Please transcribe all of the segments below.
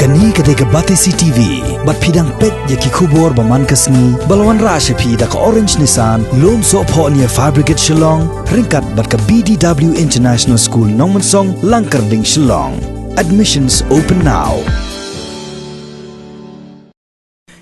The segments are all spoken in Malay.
Kani ketika Batesi TV, bat pidang pet yaki kubor baman kasni, balawan rasha pi da ka Orange Nissan, lom so po niya Fabricate Shillong, ringkat bat ka BDW International School Nongmansong, Langkarding Shillong. Admissions open now.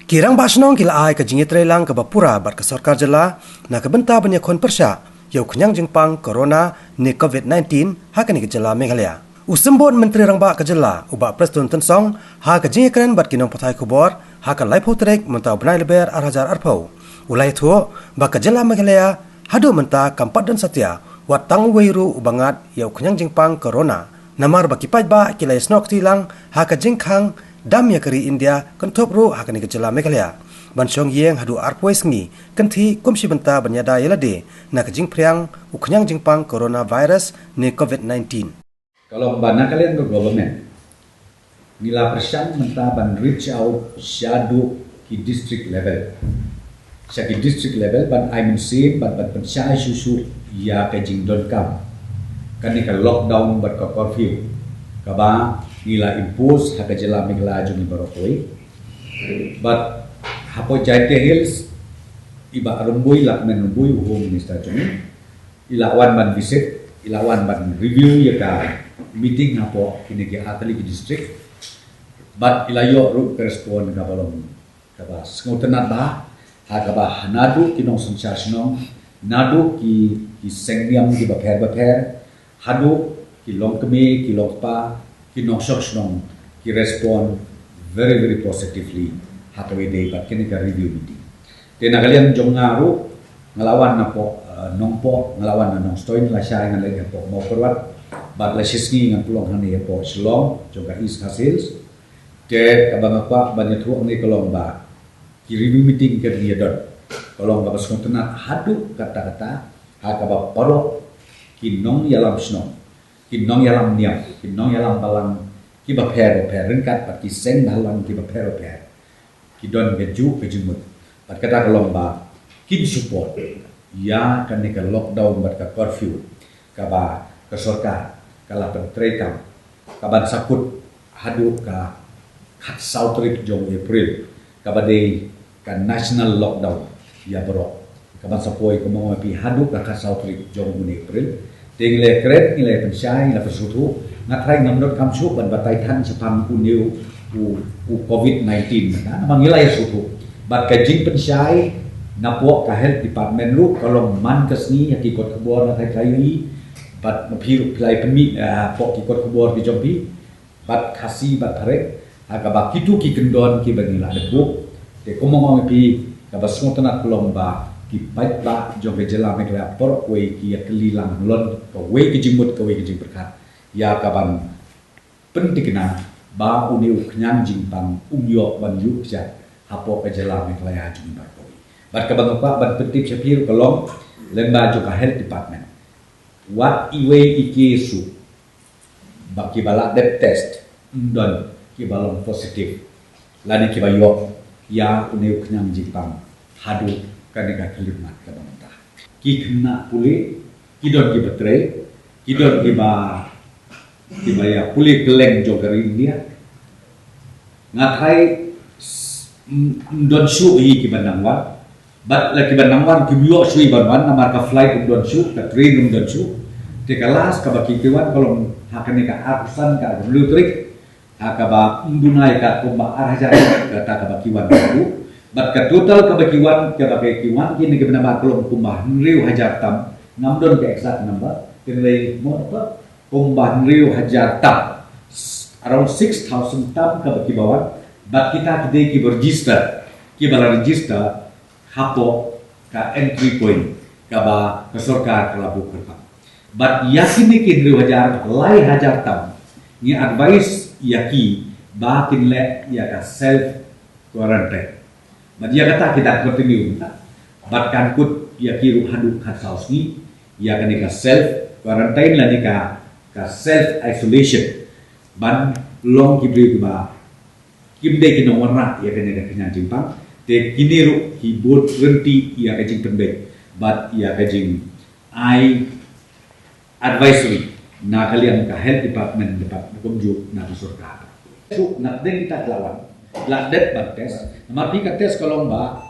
Kirang basnong kila ay ka jingitre lang ka bapura bat ka sarkar jala na kabenta banya kon persya yau kenyang jengpang corona ni COVID-19 hakani ka jala Meghalaya. Usembon Menteri Rangba ka jala uba Preston Tensong ha ka jingikren bat kinong patai kubor ha ka lai potrek mentau benai leber arhajar arpau. Ulai thuo ba ka jala Meghalaya hadu menta kampat dan satya wat tang weiru ubangat yau kenyang jengpang corona. Namar ba kipaj ba kilai snok tilang ha ka jingkang dam ya keri India kentop ru hakani ka jala Meghalaya. Bansong yeng hadu arpois ngi kenti kumsi benta banyada yelade na ka jingpriang uknyang jingpang coronavirus ni COVID-19. Kalau bana kalian ke government, nila persiang mentah ban reach out syadu ki district level. Syaki district level ban I mean say ban pensyai susu ya ke jingdon kam. Kan ni ka lockdown ban ka curfew. Kaba nila impose haka jela Meghalaya jungi barokoi. But hapo Jaite Hills iba rumbui lak men rumbui home minister jungi. Ilawan ban visit, ilawan ban review ya ka meeting hapo kini ke atali ki district. But ilayo ru respond ka balong kaba sengotenat ba hakaba nadu kinong sensasyon nadu ki sengniam ki baper hadu ki longkeme ki longpa ki noksoknong ki respond very positively hatawe day but kini ka review meeting. Tena kalian jong ngaru ngelawan napo nongpo ngelawan na nong stoin la syai ngalai hapo mau perwat bat la sisni ngan pulong hani hapo Shillong juga East Hills te kabang apa banyak tuang ni kolong ba ki review meeting ke dia dot kolong ba baskontenat hadu kata-kata hakaba paro ki nong yalam snong ki nong yalam niam ki nong yalam balang ki ba per ringkat pat ki seng dalam ki ba per ki don beju bejumut pat kata kolong ba kin support ya kan ni ka lockdown bat ka curfew kaba ka sarkar kala pentrekam kaban sakut hadu ka hat sautrik jong April kabade ka national lockdown ya bro kaban sapoi ko mo pi hadu ka sautrik jong April tingle kret nilai pensyai la pesutu ngatrai ngamdot kamsu ban batai tan sepam uniu u COVID-19 na mangilai sutu bat ka jing pensyai napo ka health department lu kalau man kesni hakikot kebor na kai bat mapiru play pemi po kikot kebor di jompi bat kasi bat tarek agaba kitu ki kendon ki bangila debu te komo pi kabas ngotenat lomba ki pait ba jompe jela Meghalaya por we ki kelilang lon ko we ki jimut ko we ki berkat ya kaban pentikna ba uniu knyang jingpang umyo ban yu ja hapo ka jela Meghalaya jing ba bat kabang pa bat petip sapir kolong lemba juga health department what iwe ikisu baki balak dep test don ki balong positif lani ki bayo ya uneu kenyang jipang hadu kaneka kelimat kabang ta ki kena puli ki don ki betre ki don ki ya puli keleng jogari India ngatai don su hi ki bandangwa bat laki bandangwan ki biyo sui banwan namar ka flight don su ka train don su te kelas ka baki kiwan kolom hakane ka akusan ka blutrik akaba undunai ka kumba arhajar kata ka bakiwan baru bat ka total ka bakiwan kini ke benar kolom kumba riu hajar tam ngamdon ke exact number kinai mo apa kumba riu hajar tam around 6,000 tam ka bakiwan bat kita kide ki register ki bala register hapo ka entry point ka ba ka sarkar ka labu kerta but yakin ni riu hajar lai hajar tam ni advice yaki bakin le ya ka self quarantine but ya kata kita continue but kan kut yaki ru hadu khat sausni ya kan ka self quarantine la ni ka self isolation ban long kibri ba kimde kino warna ya kan ka kanya jimpang te kiniru hibut renti ya ka jing pembe but ya ka jing I advisory na kalian ka health department dapat kumju na surga Tu nak den kita lawan. Ladet bar test. Namar pi ka test kolong ba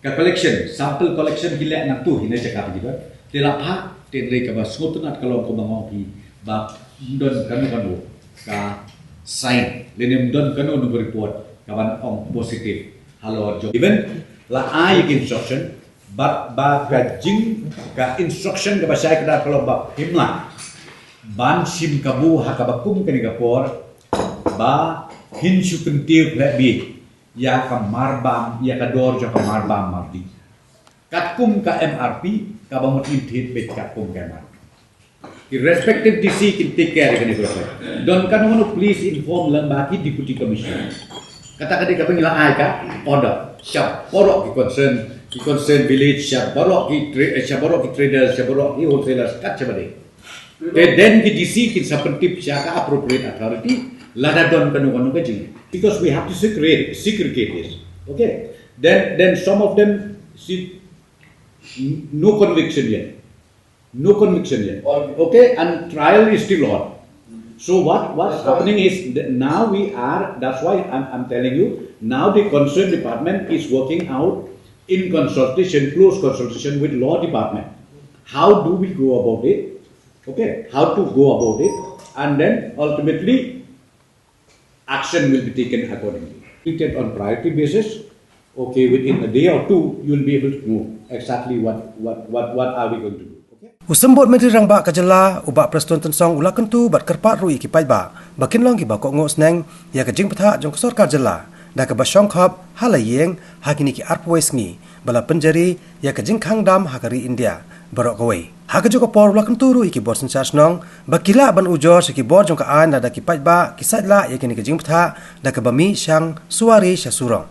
ka collection, sample collection gila nak tu hina cakap gitu. Tela pa tendre ka ba sutnat kolong ko bangong pi ba don kanu ka sign lenem don kanu no report kawan ong positif. Halo jo. Even la ai instruction but ba ka jing ka instruction ka ba sai kada kolong ba himla. Ban sim kabu hakabakum kani kapor ba hinshu kentiu plebi ya ka marbam ya ka dor jo ka marbam mardi katkum ka MRP ka bamut intit bet katkum ka MRP irrespective DC can take care kani proses don kan hono please inform lembaki deputy commissioner kata kadi ka pengila ai ka order siap borok ki concern village siap borok ki traders siap borok ki wholesalers kat chabade then the DC can support siapa appropriate authority lada don kanu kajing because we have to segregate this. Okay, then some of them see no conviction yet. Okay, and trial is still on. So what's happening is that now that's why I'm telling you now the concerned department is working out in close consultation with law department. How do we go about it? Okay, how to go about it, and then ultimately action will be taken accordingly. Treated on priority basis. Okay, within a day or two, you will be able to know exactly what are we going to do. Okay. Usambot menteri rang ba kajala ubak preston tensong ula kentu bat kerpat rui ki pai ba bakin long ki ba ko ngos neng ya kajing patha jong sarkar jala da ka ba shong khap halayeng hakini ki arpwes ngi bala penjari ya kajing khang dam hakari India barok kawai haka joko por ula kentu rui ki bor sensas nong bakila ban ujor se ki bor jong ka an da ki pai ba ki sadla ya kini kajing patha da ka ba mi shang suari shasurong.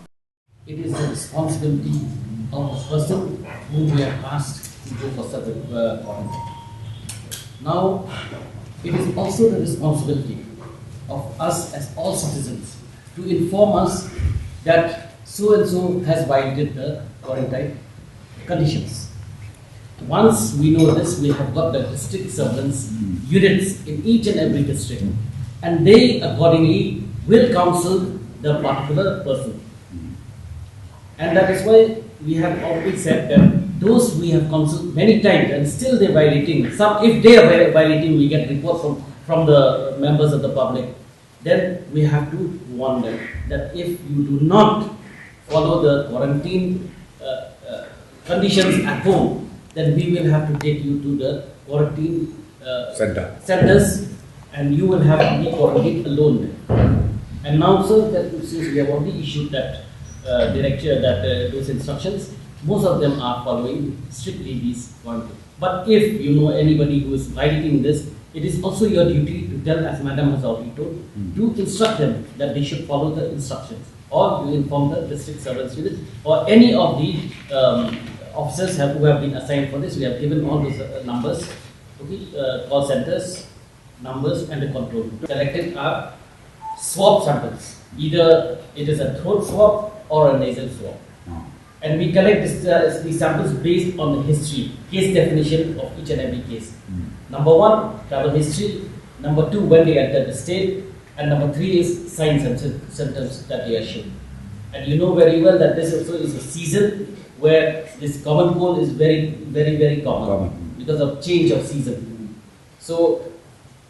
It is the responsibility of a person whom we are asked to go for such a quarantine. Now, it is also the responsibility of us as all citizens to inform us that so and so has violated the quarantine conditions. Once we know this, we have got the district surveillance units in each and every district, and they accordingly will counsel the particular person. And that is why we have always said that those we have counseled many times and still they are violating. If they are violating, we get reports from the members of the public. Then we have to warn them that if you do not follow the quarantine conditions at home, then we will have to take you to the quarantine centers, and you will have to be quarantined alone. And now, sir, that since we have already issued that those instructions, most of them are following strictly these quarantine. But if you know anybody who is violating this, it is also your duty to tell, as Madam has already told, to instruct them that they should follow the instructions, or you inform the district surveillance unit or any of the officers who have been assigned for this. We have given all those numbers, okay, call centers, numbers, and the control room. Selected are swab samples. Either it is a throat swab or a nasal swab. And we collect these samples based on the history, case definition of each and every case. Number 1, travel history. Number 2, when they entered the state. And number 3 is signs and symptoms that they are showing. And you know very well that this also is a season where this common cold is very, very, very common because of change of season. So,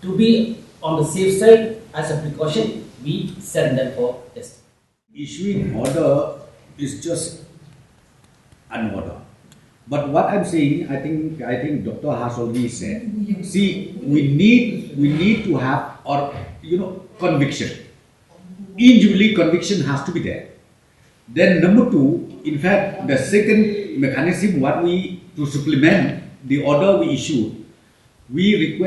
to be on the safe side, as a precaution, we send them for testing. Issuing order is just an order. But what I'm saying, I think Dr. has already said. See, we need to have conviction. Individually, conviction has to be there. Then number 2, in fact, the second mechanism, to supplement the order we issued, we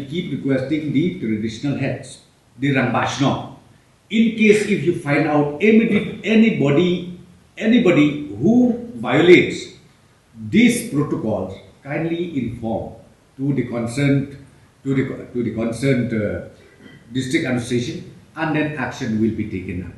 keep requesting the traditional heads, the Rambashno. In case if you find out anybody who violates these protocols, kindly inform to the concerned district administration, and then action will be taken up.